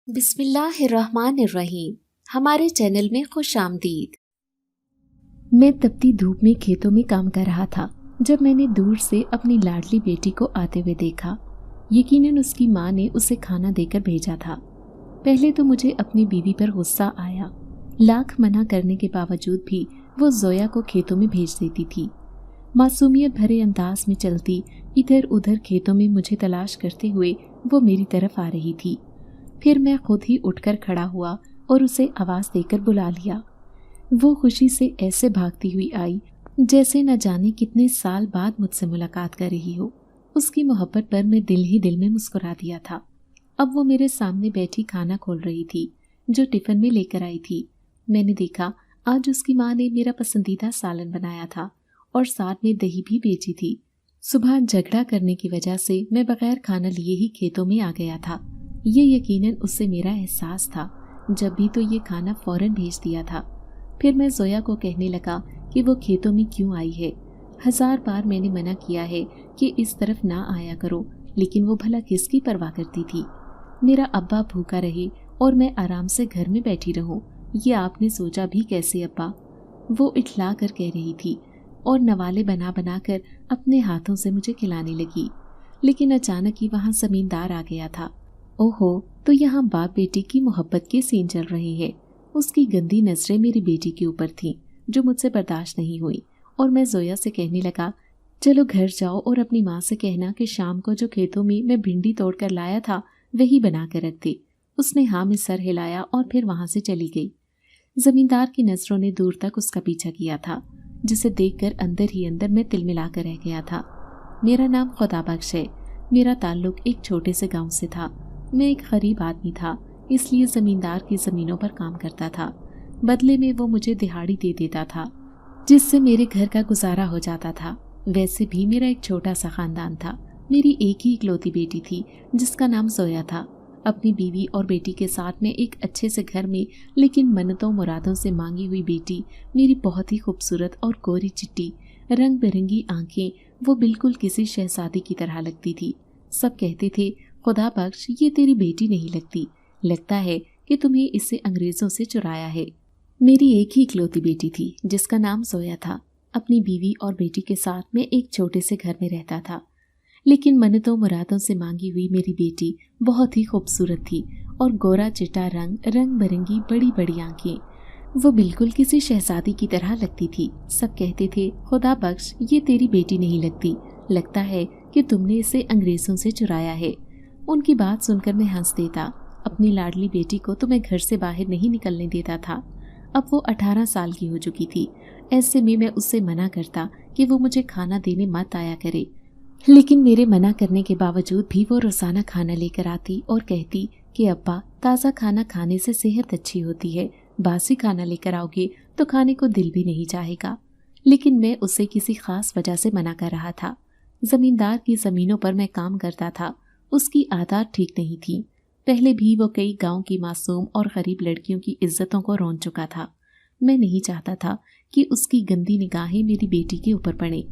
بسم اللہ الرحمن الرحیم۔ ہمارے چینل میں خوش آمدید۔ میں تپتی دھوپ میں کھیتوں میں کام کر رہا تھا جب میں نے دور سے اپنی لاڈلی بیٹی کو آتے ہوئے دیکھا۔ یقیناً اس کی ماں نے اسے کھانا دے کر بھیجا تھا۔ پہلے تو مجھے اپنی بیوی پر غصہ آیا، لاکھ منع کرنے کے باوجود بھی وہ زویا کو کھیتوں میں بھیج دیتی تھی۔ معصومیت بھرے انداز میں چلتی ادھر ادھر کھیتوں میں مجھے تلاش کرتے ہوئے وہ میری طرف آ رہی تھی۔ پھر میں خود ہی اٹھ کر کھڑا ہوا اور اسے آواز دے کر بلا لیا۔ وہ خوشی سے ایسے بھاگتی ہوئی آئی جیسے نہ جانے کتنے سال بعد مجھ سے ملاقات کر رہی ہو۔ اس کی محبت پر میں دل ہی دل میں مسکرا دیا تھا۔ اب وہ میرے سامنے بیٹھی کھانا کھول رہی تھی جو ٹفن میں لے کر آئی تھی۔ میں نے دیکھا آج اس کی ماں نے میرا پسندیدہ سالن بنایا تھا اور ساتھ میں دہی بھی بیچی تھی۔ صبح جھگڑا کرنے کی وجہ سے میں بغیر کھانا لیے ہی کھیتوں میں آ گیا تھا۔ یہ یقیناً اس سے میرا احساس تھا، جب بھی تو یہ کھانا فوراً بھیج دیا تھا۔ پھر میں زویا کو کہنے لگا کہ وہ کھیتوں میں کیوں آئی ہے۔ 1000 بار میں نے منع کیا ہے کہ اس طرف نہ آیا کرو، لیکن وہ بھلا کس کی پرواہ کرتی تھی۔ میرا ابا بھوکا رہے اور میں آرام سے گھر میں بیٹھی رہوں، یہ آپ نے سوچا بھی کیسے ابا؟ وہ اٹھلا کر کہہ رہی تھی اور نوالے بنا بنا کر اپنے ہاتھوں سے مجھے کھلانے لگی۔ لیکن اچانک ہی وہاں زمیندار آ گیا تھا۔ اوہو، تو یہاں باپ بیٹی کی محبت کے سین چل رہے ہیں۔ اس کی گندی نظریں میری بیٹی کے اوپر تھیں جو مجھ سے برداشت نہیں ہوئی، اور میں زویا سے کہنے لگا چلو گھر جاؤ اور اپنی ماں سے کہنا کہ شام کو جو کھیتوں میں بھنڈی توڑ کر لایا تھا وہی بنا کر رکھ دے۔ اس نے ہاں میں سر ہلایا اور پھر وہاں سے چلی گئی۔ زمیندار کی نظروں نے دور تک اس کا پیچھا کیا تھا، جسے دیکھ کر اندر ہی اندر میں تل ملا کر رہ گیا تھا۔ میرا نام خدا بخش ہے۔ میرا تعلق ایک چھوٹے سے گاؤں سے تھا۔ میں ایک غریب آدمی تھا، اس لیے زمیندار کی زمینوں پر کام کرتا تھا۔ بدلے میں وہ مجھے دہاڑی دے دیتا تھا جس سے میرے گھر کا گزارا ہو جاتا تھا۔ ویسے بھی میرا ایک چھوٹا سا خاندان تھا۔ میری ایک ہی اکلوتی بیٹی تھی جس کا نام زویا تھا۔ اپنی بیوی اور بیٹی کے ساتھ میں ایک اچھے سے گھر میں، لیکن منتوں مرادوں سے مانگی ہوئی بیٹی میری بہت ہی خوبصورت اور گوری چٹی رنگ برنگی آنکھیں، وہ بالکل کسی شہزادی کی طرح لگتی تھی۔ سب کہتے تھے خدا بخش یہ تیری بیٹی نہیں لگتی، لگتا ہے کہ تمہیں اسے انگریزوں سے چرایا ہے۔ میری ایک ہی اکلوتی بیٹی تھی جس کا نام زویا تھا۔ اپنی بیوی اور بیٹی کے ساتھ میں ایک چھوٹے سے گھر میں رہتا تھا، لیکن منتوں مرادوں سے مانگی ہوئی میری بیٹی بہت ہی خوبصورت تھی اور گورا چٹا رنگ، رنگ برنگی بڑی بڑی آنکھیں، وہ بالکل کسی شہزادی کی طرح لگتی تھی۔ سب کہتے تھے خدا بخش یہ تیری بیٹی نہیں لگتی، لگتا ہے کہ تم نے اسے انگریزوں سے چرایا ہے۔ ان کی بات سن کر میں ہنس دیتا۔ اپنی لاڈلی بیٹی کو تو میں گھر سے باہر نہیں نکلنے دیتا تھا۔ اب وہ 18 سال کی ہو چکی تھی، ایسے میں اس سے منع کرتا کہ وہ مجھے کھانا دینے مت آیا کرے، لیکن میرے منع کرنے کے باوجود بھی وہ روزانہ کھانا لے کر آتی اور کہتی کہ ابا تازہ کھانا کھانے سے صحت اچھی ہوتی ہے، باسی کھانا لے کر آؤ گے تو کھانے کو دل بھی نہیں چاہے گا۔ لیکن میں اسے کسی خاص وجہ سے منع کر رہا تھا۔ زمیندار کی زمینوں پر میں کام کرتا تھا، اس کی عادات ٹھیک نہیں تھی۔ پہلے بھی وہ کئی گاؤں کی معصوم اور غریب لڑکیوں کی عزتوں کو رون چکا تھا۔ میں نہیں چاہتا تھا کہ اس کی گندی نگاہیں میری بیٹی کے اوپر پڑیں۔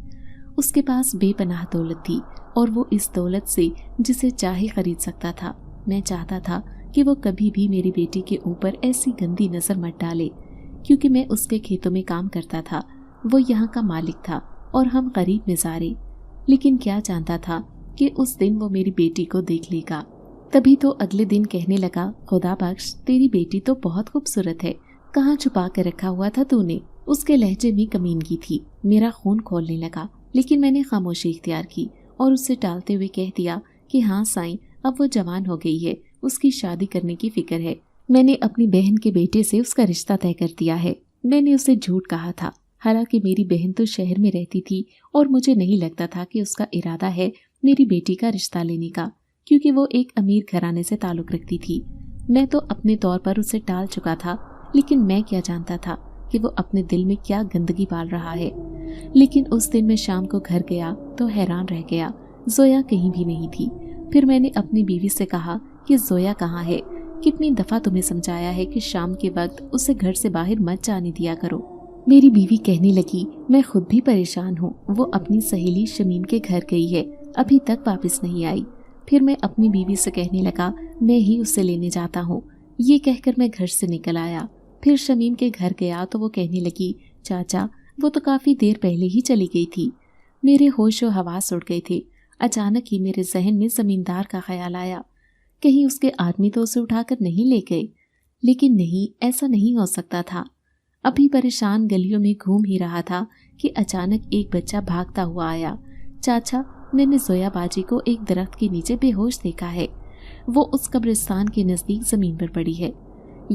اس کے پاس بے پناہ دولت تھی اور وہ اس دولت سے جسے چاہے خرید سکتا تھا۔ میں چاہتا تھا کہ وہ کبھی بھی میری بیٹی کے اوپر ایسی گندی نظر مت ڈالے، کیونکہ میں اس کے کھیتوں میں کام کرتا تھا، وہ یہاں کا مالک تھا اور ہم غریب مزارے۔ لیکن کیا جانتا تھا کہ اس دن وہ میری بیٹی کو دیکھ لے گا۔ تبھی تو اگلے دن کہنے لگا خدا بخش تیری بیٹی تو بہت خوبصورت ہے، کہاں چھپا کر رکھا ہوا تھا تو نے؟ اس کے لہجے میں کمینگی تھی۔ میرا خون کھولنے لگا، لیکن میں نے خاموشی اختیار کی اور اس سے ٹالتے ہوئے کہہ دیا کہ ہاں سائیں، اب وہ جوان ہو گئی ہے، اس کی شادی کرنے کی فکر ہے۔ میں نے اپنی بہن کے بیٹے سے اس کا رشتہ طے کر دیا ہے۔ میں نے اسے جھوٹ کہا تھا، حالانکہ میری بہن تو شہر میں رہتی تھی اور مجھے نہیں لگتا تھا کہ اس کا ارادہ ہے میری بیٹی کا رشتہ لینے کا، کیونکہ وہ ایک امیر گھرانے سے تعلق رکھتی تھی۔ میں تو اپنے طور پر اسے ٹال چکا تھا، لیکن میں کیا جانتا تھا کہ وہ اپنے دل میں کیا گندگی پال رہا ہے۔ لیکن اس دن میں شام کو گھر گیا تو حیران رہ گیا، زویا کہیں بھی نہیں تھی۔ پھر میں نے اپنی بیوی سے کہا کہ زویا کہاں ہے؟ کتنی دفعہ تمہیں سمجھایا ہے کہ شام کے وقت اسے گھر سے باہر مت جانے دیا کرو۔ میری بیوی کہنے لگی میں خود بھی پریشان ہوں، وہ اپنی سہیلی شمیم کے گھر گئی ہے، ابھی تک واپس نہیں آئی۔ फिर मैं अपनी बीवी से कहने लगा, मैं ही उसे लेने जाता हूँ। ये कहकर मैं घर से निकल आया। फिर शमीम के घर गया तो वो कहने लगी, चाचा वो तो काफ़ी देर पहले ही चली गई थी। मेरे होश व हवास उड़ गए थे। अचानक ही मेरे जहन में ज़मींदार का ख्याल आया, कहीं उसके आदमी तो उसे उठाकर नहीं ले गए। लेकिन नहीं, ऐसा नहीं हो सकता था। अभी परेशान गलियों में घूम ही रहा था कि अचानक एक बच्चा भागता हुआ आया। चाचा, मैंने जोया बाजी को एक दरख्त के नीचे बेहोश देखा है। वो उस कब्रिस्तान के नज़दीक ज़मीन पर पड़ी है।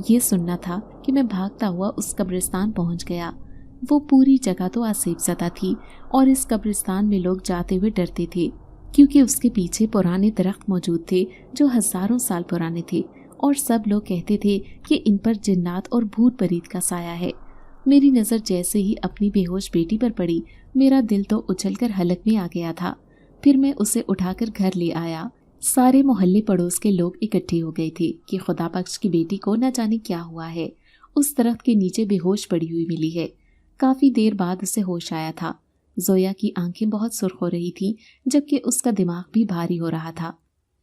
ये सुनना था कि मैं भागता हुआ उस कब्रिस्तान पहुंच गया। वो पूरी जगह तो आसेब ज़दा थी और इस कब्रिस्तान में लोग जाते हुए डरते थे, क्योंकि उसके पीछे पुराने दरख्त मौजूद थे जो हज़ारों साल पुराने थे और सब लोग कहते थे कि इन पर जिन्नात और भूत परीत का साया है। मेरी नज़र जैसे ही अपनी बेहोश बेटी पर पड़ी, मेरा दिल तो उछलकर हलक में आ गया था। फिर मैं उसे उठाकर घर ले आया। सारे मोहल्ले पड़ोस के लोग इकट्ठे हो गए थे कि खुदा बख्श की बेटी को न जाने क्या हुआ है, उस दरख्त के नीचे बेहोश पड़ी हुई मिली है। काफ़ी देर बाद उसे होश आया था। जोया की आंखें बहुत सुर्ख हो रही थीं, जबकि उसका दिमाग भी भारी हो रहा था।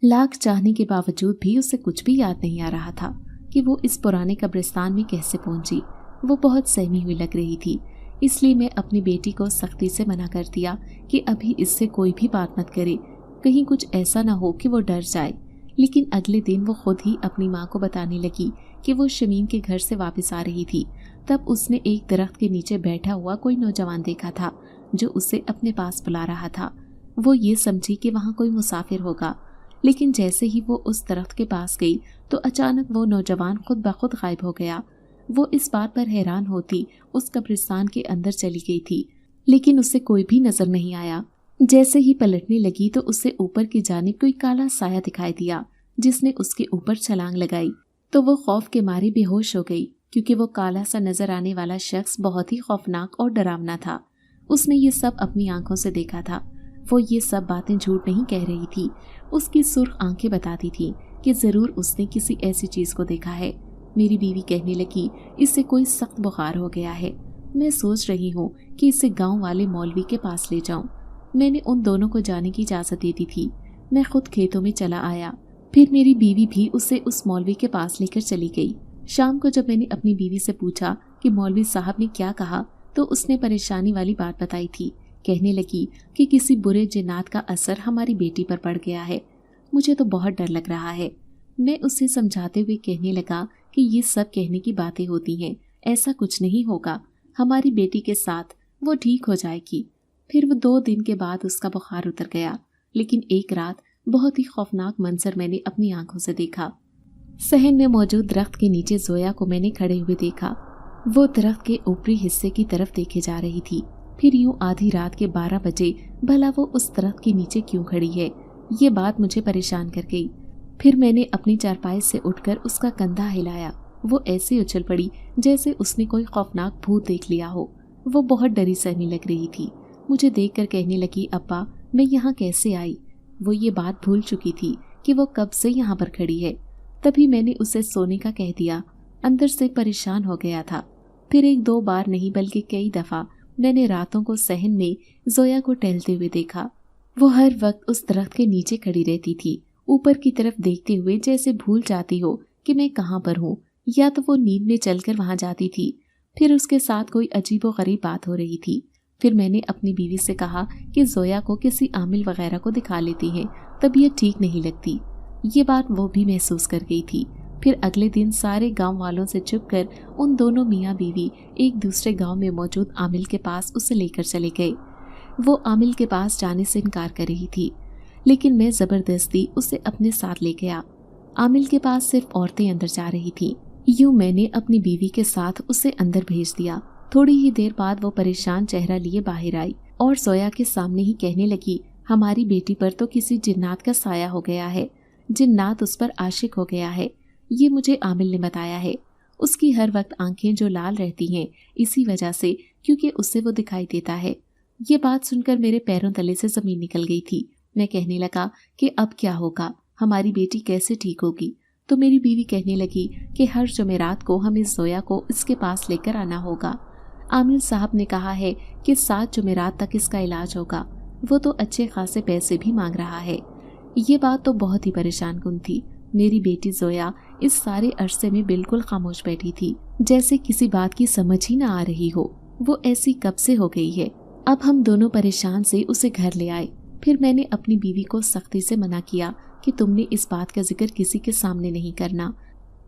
लाख चाहने के बावजूद भी उसे कुछ भी याद नहीं आ रहा था कि वो इस पुराने कब्रिस्तान में कैसे पहुंची। वो बहुत सहमी हुई लग रही थी, इसलिए मैं अपनी बेटी को सख्ती से मना कर दिया कि अभी इससे कोई भी बात मत करे, कहीं कुछ ऐसा ना हो कि वो डर जाए। लेकिन अगले दिन वो खुद ही अपनी माँ को बताने लगी कि वो शमीम के घर से वापस आ रही थी। तब उसने एक दरख्त के नीचे बैठा हुआ कोई नौजवान देखा था जो उसे अपने पास बुला रहा था। वो ये समझी कि वहाँ कोई मुसाफिर होगा, लेकिन जैसे ही वो उस दरख्त के पास गई तो अचानक वो नौजवान खुद ब खुद गायब हो गया। वो इस बात पर हैरान होती उस कब्रिस्तान के अंदर चली गई थी, लेकिन उसे कोई भी नजर नहीं आया। जैसे ही पलटने लगी तो उसे ऊपर की जानिब कोई काला साया दिखाई दिया, जिसने उसके ऊपर छलांग लगाई। तो वो खौफ के मारे बेहोश हो गई, क्योंकि वो काला सा नजर आने वाला शख्स बहुत ही खौफनाक और डरावना था। उसने ये सब अपनी आंखों से देखा था। वो ये सब बातें झूठ नहीं कह रही थी। उसकी सुर्ख आंखें बताती थी कि जरूर उसने किसी ऐसी चीज को देखा है। मेरी बीवी कहने लगी, इससे कोई सख्त बुखार हो गया है। मैं सोच रही हूँ कि इसे गांव वाले मौलवी के पास ले जाऊं। मैंने उन दोनों को जाने की इजाजत दे दी थी। मैं खुद खेतों में चला आया। फिर मेरी बीवी भी उसे उस मौलवी के पास लेकर चली गई। शाम को जब मैंने अपनी बीवी से पूछा कि मौलवी साहब ने क्या कहा, तो उसने परेशानी वाली बात बताई थी। कहने लगी कि किसी बुरे जिन्नात का असर हमारी बेटी पर पड़ गया है। मुझे तो बहुत डर लग रहा है। मैं उसे समझाते हुए कहने लगा कि ये सब कहने की बातें होती हैं, ऐसा कुछ नहीं होगा। हमारी बेटी के साथ वो ठीक हो जाएगी। फिर वो 2 दिन के बाद उसका बुखार उतर गया। लेकिन एक रात बहुत ही खौफनाक मंजर मैंने अपनी आंखों से देखा। सहन में मौजूद दरख्त के नीचे जोया को मैंने खड़े हुए देखा। वो दरख्त के ऊपरी हिस्से की तरफ देखे जा रही थी। फिर यूं आधी रात के 12 बजे भला वो उस दरख्त के नीचे क्यों खड़ी है, ये बात मुझे परेशान कर गई। फिर मैंने अपनी चारपाई से उठकर उसका कंधा हिलाया। वो ऐसे उछल पड़ी जैसे उसने कोई खौफनाक भूत देख लिया हो। वो बहुत डरी सहमी लग रही थी। मुझे देखकर कहने लगी, अब्बा मैं यहाँ कैसे आई। वो ये बात भूल चुकी थी कि वो कब से यहाँ पर खड़ी है। तभी मैंने उसे सोने का कह दिया। अंदर से परेशान हो गया था। फिर 1-2 बार नहीं बल्कि कई दफ़ा मैंने रातों को सहन में जोया को टहलते हुए देखा। वो हर वक्त उस दरख्त के नीचे खड़ी रहती थी, ऊपर की तरफ देखते हुए जैसे भूल जाती हो कि मैं कहाँ पर हूँ, या तो वो नींद में चलकर वहाँ जाती थी। फिर उसके साथ कोई अजीबोगरीब बात हो रही थी। फिर मैंने अपनी बीवी से कहा कि जोया को किसी आमिल वगैरह को दिखा लेती हैं, तबीयत ठीक नहीं लगती। ये बात वो भी महसूस कर गई थी। फिर अगले दिन सारे गांव वालों से छुपकर उन दोनों मियाँ बीवी एक दूसरे गांव में मौजूद आमिल के पास उसे लेकर चले गए। वो आमिल के पास जाने से इनकार कर रही थी, लेकिन मैं ज़बरदस्ती उसे अपने साथ ले गया। आमिल के पास सिर्फ औरतें अंदर जा रही थीं। यूं मैंने अपनी बीवी के साथ उसे अंदर भेज दिया। थोड़ी ही देर बाद वो परेशान चेहरा लिए बाहर आई और जोया के सामने ही कहने लगी, हमारी बेटी पर तो किसी जिन्नात का साया हो गया है। जिन्नात उस पर आशिक हो गया है, ये मुझे आमिल ने बताया है। उसकी हर वक्त आंखें जो लाल रहती हैं इसी वजह से, क्योंकि उससे वो दिखाई देता है। ये बात सुनकर मेरे पैरों तले से जमीन निकल गई थी। मैं कहने लगा कि अब क्या होगा, हमारी बेटी कैसे ठीक होगी। तो मेरी बीवी कहने लगी कि हर जुमेरात को हमें जोया को इसके पास लेकर आना होगा। आमिल साहब ने कहा है कि 7 जुमेरात तक इसका इलाज होगा। वो तो अच्छे खासे पैसे भी मांग रहा है। ये बात तो बहुत ही परेशान कुन थी। मेरी बेटी जोया इस सारे अरसे में बिल्कुल खामोश बैठी थी, जैसे किसी बात की समझ ही ना आ रही हो। वो ऐसी कब से हो गई है। अब हम दोनों परेशान से उसे घर ले आए। फिर मैंने अपनी बीवी को सख्ती से मना किया कि तुमने इस बात का जिक्र किसी के सामने नहीं करना,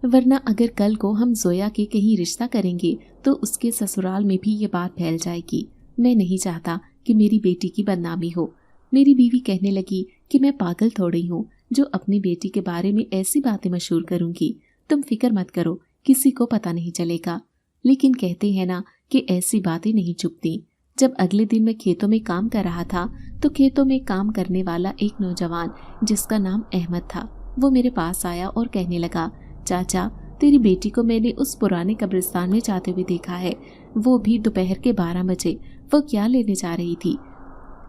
वरना अगर कल को हम जोया के कहीं रिश्ता करेंगे तो उसके ससुराल में भी ये बात फैल जाएगी। मैं नहीं चाहता कि मेरी बेटी की बदनामी हो। मेरी बीवी कहने लगी कि मैं पागल थोड़ी हूँ जो अपनी बेटी के बारे में ऐसी बातें मशहूर करूंगी। तुम फिक्र मत करो, किसी को पता नहीं चलेगा। लेकिन कहते हैं ना कि ऐसी बातें नहीं चुपती। जब अगले दिन मैं खेतों में काम कर रहा था तो खेतों में काम करने वाला एक नौजवान जिसका नाम अहमद था, वो मेरे पास आया और कहने लगा, चाचा तेरी बेटी को मैंने उस पुराने कब्रिस्तान में जाते हुए देखा है, वो भी दोपहर के 12 बजे। वो क्या लेने जा रही थी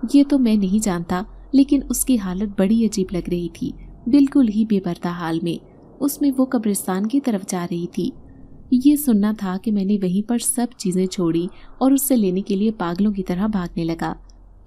ये तो मैं नहीं जानता, लेकिन उसकी हालत बड़ी अजीब लग रही थी, बिल्कुल ही बेपर्दा हाल में। उसमें वो कब्रिस्तान की तरफ जा रही थी। ये सुनना था कि मैंने वहीं पर सब चीजें छोड़ी और उससे लेने के लिए पागलों की तरह भागने लगा।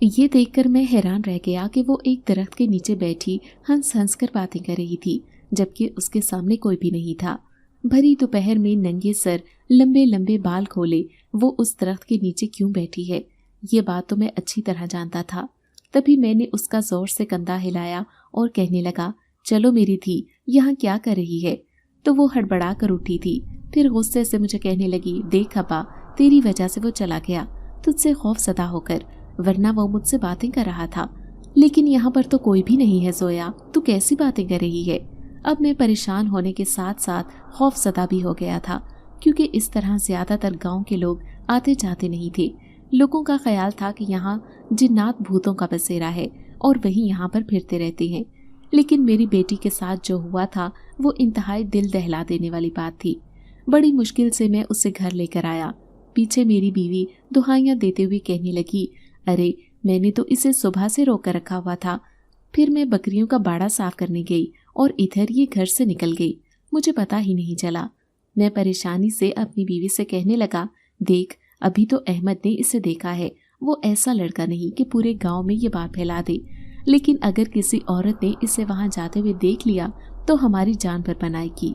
ये देखकर मैं हैरान रह गया कि वो एक दरख्त के नीचे बैठी हंस हंस कर बातें कर रही थी, जबकि उसके सामने कोई भी नहीं था। भरी दोपहर में नंगे सर लंबे लंबे बाल खोले वो उस दरख्त के नीचे क्यों बैठी है, ये बात तो मैं अच्छी तरह जानता था। तभी मैंने उसका जोर से कंधा हिलाया और कहने लगा, चलो मेरी धी, यहाँ क्या कर रही है। तो वो हड़बड़ा कर उठी थी। फिर गुस्से से मुझे कहने लगी, देख अब्बा, तेरी वजह से वो चला गया, तुझसे खौफ सदा होकर, वरना वो मुझसे बातें कर रहा था। लेकिन यहाँ पर तो कोई भी नहीं है जोया, तू कैसी बातें कर रही है। अब मैं परेशान होने के साथ साथ खौफ सदा भी हो गया था, क्योंकि इस तरह ज्यादातर गांव के लोग आते जाते नहीं थे। लोगों का ख्याल था कि यहाँ जिन्नात भूतों का बसेरा है और वही यहाँ पर फिरते रहते हैं। लेकिन मेरी बेटी के साथ जो हुआ था वो इंतहाई दिल दहला देने वाली बात थी। बड़ी मुश्किल से मैं उसे घर लेकर आया। पीछे मेरी बीवी दुहाइयां देते हुए कहने लगी, अरे मैंने तो इसे सुबह से रोक कर रखा हुआ था। फिर मैं बकरियों का बाड़ा साफ करने गई और इधर ये घर से निकल गई, मुझे पता ही नहीं चला। मैं परेशानी से अपनी बीवी से कहने लगा, देख अभी तो अहमद ने इसे देखा है, वो ऐसा लड़का नहीं कि पूरे गांव में ये बात फैला दे, लेकिन अगर किसी औरत ने इसे वहां जाते हुए देख लिया तो हमारी जान पर बनाएगी।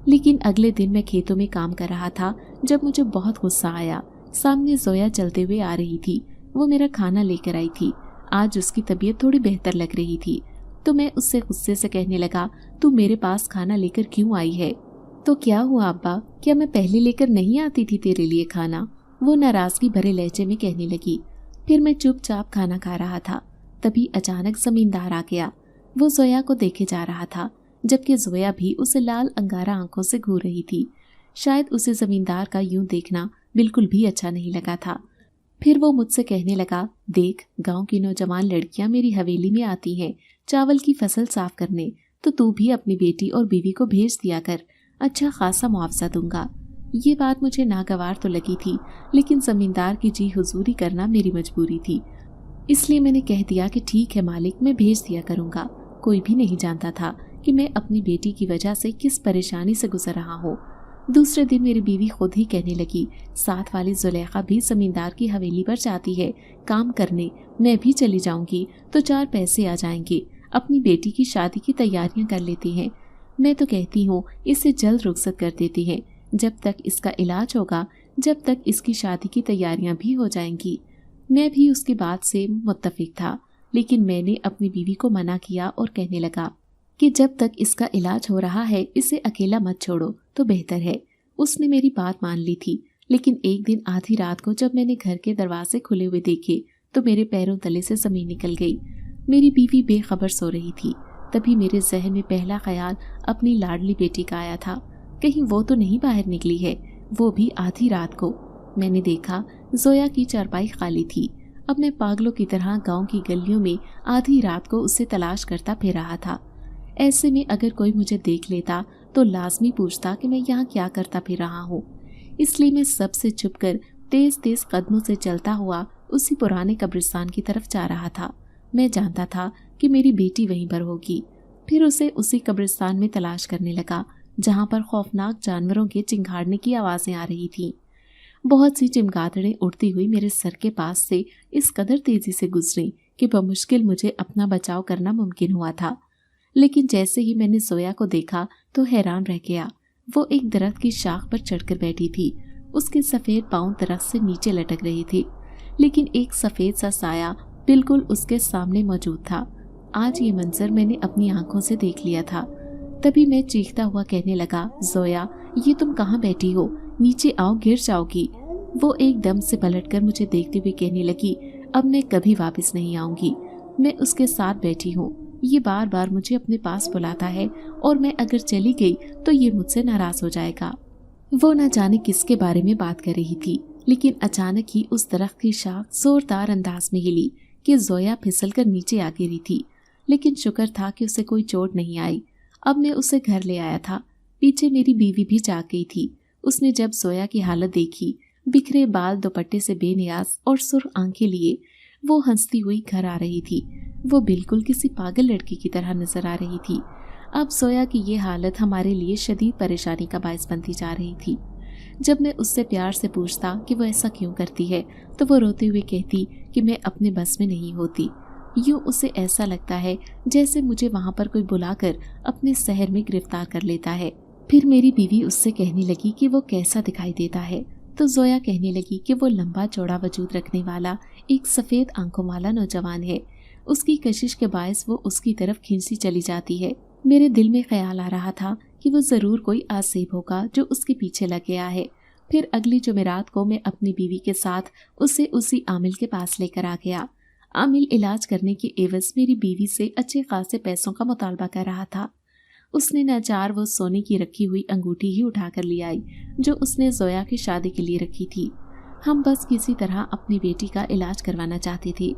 लेकिन अगले दिन मैं खेतों में काम कर रहा था जब मुझे बहुत गुस्सा आया। सामने जोया चलते हुए आ रही थी, वो मेरा खाना लेकर आई थी। आज उसकी तबीयत थोड़ी बेहतर लग रही थी, तो मैं उससे गुस्से से कहने लगा, तू मेरे पास खाना लेकर क्यों आई है। तो क्या हुआ अब्बा, क्या मैं पहले लेकर नहीं आती थी तेरे लिए खाना, वो नाराजगी भरे लहजे में कहने लगी। फिर मैं चुपचाप खाना खा रहा था। तभी अचानक जमींदार आ गया। वो जोया को देखे जा रहा था, जबकि जोया भी उसे लाल अंगारा आंखों से घूर रही थी। शायद उसे जमींदार का यूं देखना बिल्कुल भी अच्छा नहीं लगा था। फिर वो मुझसे कहने लगा, देख गांव की नौजवान लड़कियां मेरी हवेली में आती हैं चावल की फसल साफ करने, तो तू भी अपनी बेटी और बीवी को भेज दिया कर, अच्छा खासा मुआवजा दूंगा। ये बात मुझे नागवार तो लगी थी, लेकिन जमींदार की जी हुजूरी करना मेरी मजबूरी थी, इसलिए मैंने कह दिया कि ठीक है मालिक, मैं भेज दिया करूंगा। कोई भी नहीं जानता था कि मैं अपनी बेटी की वजह से किस परेशानी से गुजर रहा हूँ। दूसरे दिन मेरी बीवी खुद ही कहने लगी, साथ वाली जुलेखा भी जमींदार की हवेली पर जाती है काम करने, मैं भी चली जाऊंगी तो 4 पैसे आ जाएंगे, अपनी बेटी की शादी की तैयारियां कर लेती हैं। मैं तो कहती हूँ इसे जल्द रुखसत कर देती हैं, जब तक इसका इलाज होगा, जब तक इसकी शादी की तैयारियां भी हो जाएंगी। मैं भी उसकी बात से मुत्तफिक था, लेकिन मैंने अपनी बीवी को मना किया और कहने लगा कि जब तक इसका इलाज हो रहा है इसे अकेला मत छोड़ो तो बेहतर है। उसने मेरी बात मान ली थी, लेकिन एक दिन आधी रात को जब मैंने घर के दरवाजे खुले हुए देखे तो मेरे पैरों तले से जमीन निकल गई। मेरी बीवी बेखबर सो रही थी। तभी मेरे जहन में पहला ख्याल अपनी लाडली बेटी का आया था, कहीं वो तो नहीं बाहर निकली है, वो भी आधी रात को। मैंने देखा जोया की चारपाई खाली थी। अब मैं पागलों की तरह गांव की गलियों में आधी रात को उसे तलाश करता फिर रहा था। ऐसे में अगर कोई मुझे देख लेता तो लाजमी पूछता कि मैं यहाँ क्या करता फिर रहा हूँ। इसलिए मैं सबसे छुपकर तेज तेज कदमों से चलता हुआ उसी पुराने कब्रिस्तान की तरफ जा रहा था। मैं जानता था कि मेरी बेटी वहीं पर होगी। फिर उसे उसी कब्रिस्तान में तलाश करने लगा जहाँ पर खौफनाक जानवरों के चिंगाड़ने की आवाज़ें आ रही थीं। बहुत सी चिमगादड़ें उड़ती हुई मेरे सर के पास से इस कदर तेजी से गुजरी कि बमुश्किल मुझे अपना बचाव करना मुमकिन हुआ था। लेकिन जैसे ही मैंने जोया को देखा तो हैरान रह गया। वो एक दरख्त की शाख पर चढ़कर बैठी थी। उसके सफेद पांव दरख्त से नीचे लटक रहे थे, लेकिन एक सफेद सा साया बिल्कुल उसके सामने मौजूद था। आज ये मंजर मैंने अपनी आंखों से देख लिया था। तभी मैं चीखता हुआ कहने लगा, जोया, ये तुम कहाँ बैठी हो? नीचे आओ, गिर जाओगी। वो एकदम से पलटकर मुझे देखते हुए कहने लगी, अब मैं कभी वापस नहीं आऊंगी। मैं उसके साथ बैठी हूँ। ये बार बार मुझे अपने पास बुलाता है और मैं अगर चली गई तो ये मुझसे नाराज हो जाएगा। वो न जाने किसके बारे में बात कर रही थी, लेकिन अचानक ही उस दरख्त की शाख जोरदार अंदाज में हिली कि जोया फिसलकर नीचे आ गिरी थी। लेकिन शुक्र था कि उसे कोई चोट नहीं आई। अब मैं उसे घर ले आया था। पीछे मेरी बीवी भी जाग गई थी। उसने जब जोया की हालत देखी, बिखरे बाल, दुपट्टे से बेनियाज और सुर्ख आंखें लिए वो हंसती हुई घर आ रही थी। वो बिल्कुल किसी पागल लड़की की तरह नजर आ रही थी। अब जोया की ये हालत हमारे लिए शदीद परेशानी का बायस बनती जा रही थी। जब मैं उससे प्यार से पूछता कि वो ऐसा क्यों करती है, तो वो रोते हुए कहती कि मैं अपने बस में नहीं होती। यूं उसे ऐसा लगता है जैसे मुझे वहां पर कोई बुलाकर अपने शहर में गिरफ्तार कर लेता है। फिर मेरी बीवी उससे कहने लगी कि वो कैसा दिखाई देता है, तो जोया कहने लगी कि वो लंबा चौड़ा वजूद रखने वाला एक सफेद आंखों वाला नौजवान है। उसकी कशिश के बायस वो उसकी तरफ खींचती चली जाती है। मेरे दिल में ख्याल आ रहा था कि वो जरूर कोई आसेब होगा जो उसके पीछे लग गया है। फिर अगली जुमेरात को मैं अपनी बीवी के साथ उसे उसी आमिल के पास लेकर आ गया। आमिल इलाज करने की एवज मेरी बीवी से अच्छे खासे पैसों का मुतालबा कर रहा था। उसने नाचार वो सोने की रखी हुई अंगूठी ही उठा कर ले आई जो उसने जोया की शादी के लिए रखी थी। हम बस किसी तरह अपनी बेटी का इलाज करवाना चाहते थे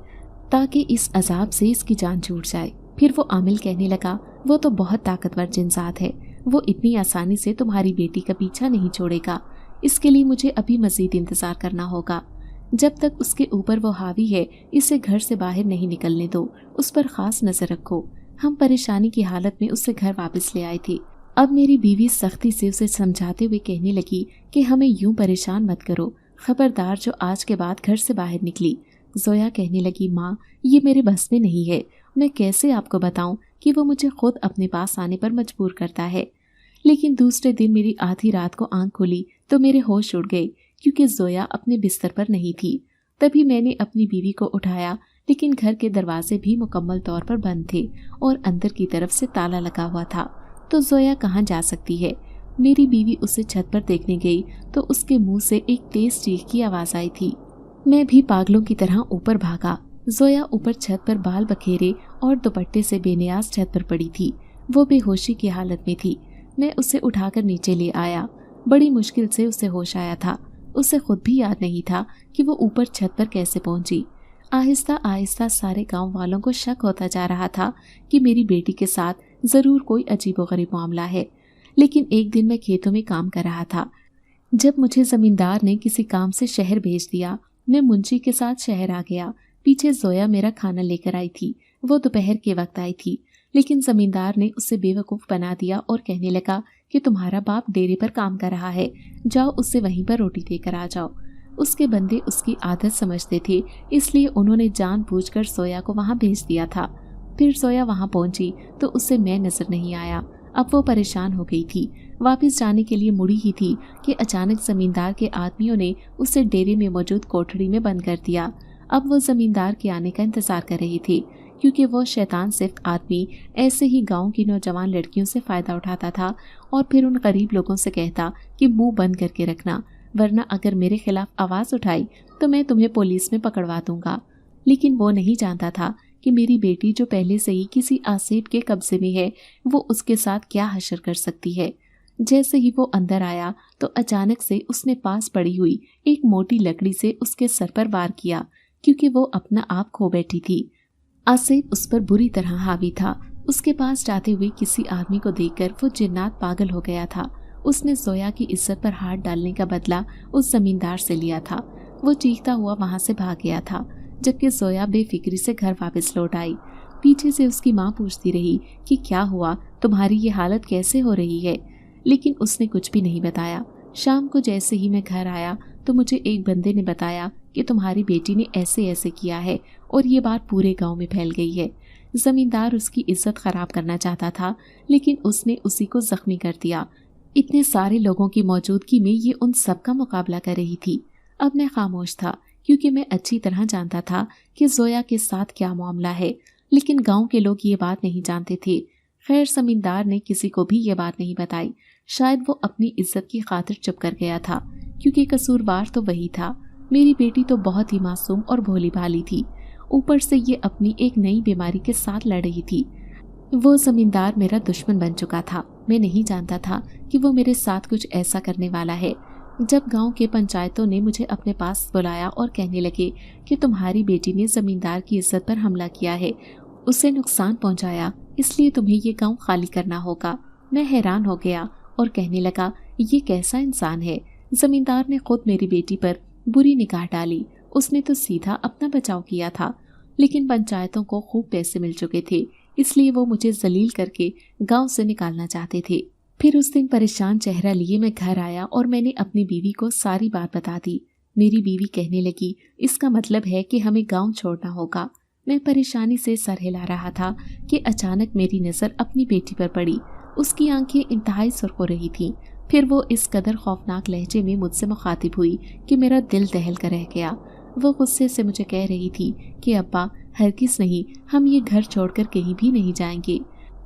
ताकि इस अजाब से इसकी जान छूट जाए। फिर वो आमिल कहने लगा, वो तो बहुत ताकतवर जिन्सात है, वो इतनी आसानी से तुम्हारी बेटी का पीछा नहीं छोड़ेगा। इसके लिए मुझे अभी मजीद इंतजार करना होगा। जब तक उसके ऊपर वो हावी है, इसे घर से बाहर नहीं निकलने दो, उस पर खास नजर रखो। हम परेशानी की हालत में उससे घर वापस ले आए थे। अब मेरी बीवी सख्ती से उसे समझाते हुए कहने लगी कि हमें यूं परेशान मत करो, खबरदार जो आज के बाद घर से बाहर निकली। जोया कहने लगी, माँ, ये मेरे बस में नहीं है। मैं कैसे आपको बताऊं कि वो मुझे खुद अपने पास आने पर मजबूर करता है। लेकिन दूसरे दिन मेरी आधी रात को आंख खुली तो मेरे होश उड़ गए क्योंकि जोया अपने बिस्तर पर नहीं थी। तभी मैंने अपनी बीवी को उठाया, लेकिन घर के दरवाजे भी मुकम्मल तौर पर बंद थे और अंदर की तरफ से ताला लगा हुआ था। तो जोया कहाँ जा सकती है? मेरी बीवी उसे छत पर देखने गई तो उसके मुंह से एक तेज चीख की आवाज आई थी। मैं भी पागलों की तरह ऊपर भागा। जोया ऊपर छत पर बाल बखेरे और दुपट्टे से बेनियाज छत पर पड़ी थी। वो बेहोशी की हालत में थी। मैं उसे उठाकर नीचे ले आया। बड़ी मुश्किल से उसे होश आया था। उसे खुद भी याद नहीं था कि वो ऊपर छत पर कैसे पहुंची। आहिस्ता आहिस्ता सारे गांव वालों को शक होता जा रहा था कि मेरी बेटी के साथ जरूर कोई अजीबोगरीब मामला है। लेकिन एक दिन मैं खेतों में काम कर रहा था जब मुझे जमींदार ने किसी काम से शहर भेज दिया। मैं मुंशी के साथ शहर आ गया। पीछे जोया मेरा खाना लेकर आई थी। वो दोपहर के वक्त आई थी, लेकिन जमींदार ने उसे बेवकूफ़ बना दिया और कहने लगा कि तुम्हारा बाप डेरे पर काम कर रहा है, जाओ उससे वहीं पर रोटी देकर आ जाओ। उसके बंदे उसकी आदत समझते थे, इसलिए उन्होंने जानबूझकर जोया को वहां भेज दिया था। फिर जोया वहां पहुंची तो उसे मैं नजर नहीं आया। अब वो परेशान हो गई थी। वापस जाने के लिए मुड़ी ही थी कि अचानक जमींदार के आदमियों ने उसे डेरे में मौजूद कोठड़ी में बंद कर दिया। अब वो जमींदार के आने का इंतजार कर रही थी, क्योंकि वो शैतान सिफ्त आदमी ऐसे ही गांव की नौजवान लड़कियों से फ़ायदा उठाता था और फिर उन गरीब लोगों से कहता कि मुंह बंद करके रखना, वरना अगर मेरे खिलाफ आवाज़ उठाई तो मैं तुम्हें पुलिस में पकड़वा दूंगा। लेकिन वो नहीं जानता था कि मेरी बेटी जो पहले से ही किसी आसेब के कब्जे में है, वो उसके साथ क्या हशर कर सकती है। जैसे ही वो अंदर आया तो अचानक से उसने पास पड़ी हुई एक मोटी लकड़ी से उसके सर पर वार किया, क्योंकि वो अपना आप खो बैठी थी। आसेब उस पर बुरी तरह हावी था। उसके पास जाते हुए किसी आदमी को देखकर वो जिन्नात पागल हो गया था। उसने जोया की इज्जत पर हाथ डालने का बदला उस जमींदार से लिया था। वो चीखता हुआ वहां से भाग गया था, जबकि जोया बेफिक्री से घर वापस लौट आई। पीछे से उसकी माँ पूछती रही कि क्या हुआ, तुम्हारी ये हालत कैसे हो रही है, लेकिन उसने कुछ भी नहीं बताया। शाम को जैसे ही मैं घर आया तो मुझे एक बंदे ने बताया कि तुम्हारी बेटी ने ऐसे ऐसे किया है और ये बात पूरे गांव में फैल गई है। زمیندار اس کی عزت خراب کرنا چاہتا تھا، لیکن اس نے اسی کو زخمی کر دیا۔ اتنے سارے لوگوں کی موجودگی میں یہ ان سب کا مقابلہ کر رہی تھی۔ اب میں خاموش تھا، کیونکہ میں اچھی طرح جانتا تھا کہ زویا کے ساتھ کیا معاملہ ہے، لیکن گاؤں کے لوگ یہ بات نہیں جانتے تھے۔ خیر زمیندار نے کسی کو بھی یہ بات نہیں بتائی، شاید وہ اپنی عزت کی خاطر چپ کر گیا تھا، کیونکہ قصوروار تو وہی تھا۔ میری بیٹی تو بہت ہی معصوم اور بھولی بھالی تھی، اوپر سے یہ اپنی ایک نئی بیماری کے ساتھ لڑ رہی تھی۔ وہ زمیندار میرا دشمن بن چکا تھا۔ میں نہیں جانتا تھا کہ وہ میرے ساتھ کچھ ایسا کرنے والا ہے۔ جب گاؤں کے پنچایتوں نے مجھے اپنے پاس بلایا اور کہنے لگے کہ تمہاری بیٹی نے زمیندار کی عزت پر حملہ کیا ہے، اسے نقصان پہنچایا، اس لیے تمہیں یہ گاؤں خالی کرنا ہوگا، میں حیران ہو گیا اور کہنے لگا یہ کیسا انسان ہے؟ زمیندار نے خود میری بیٹی پر بری نگاہ ڈالی، اس نے تو سیدھا اپنا بچاؤ کیا تھا، لیکن پنچایتوں کو خوب پیسے مل چکے تھے، اس لیے وہ مجھے ذلیل کر کے گاؤں سے نکالنا چاہتے تھے۔ پھر اس دن پریشان چہرہ لیے میں گھر آیا اور میں نے اپنی بیوی کو ساری بات بتا دی۔ میری بیوی کہنے لگی اس کا مطلب ہے کہ ہمیں گاؤں چھوڑنا ہوگا۔ میں پریشانی سے سر ہلا رہا تھا کہ اچانک میری نظر اپنی بیٹی پر پڑی۔ اس کی آنکھیں انتہائی سرخ ہو رہی تھیں۔ پھر وہ اس قدر خوفناک لہجے میں مجھ سے مخاطب ہوئی کہ میرا دل دہل کر رہ گیا۔ وہ غصے سے مجھے کہہ رہی تھی کہ ابا ہرگز نہیں، ہم یہ گھر چھوڑ کر کہیں بھی نہیں جائیں گے،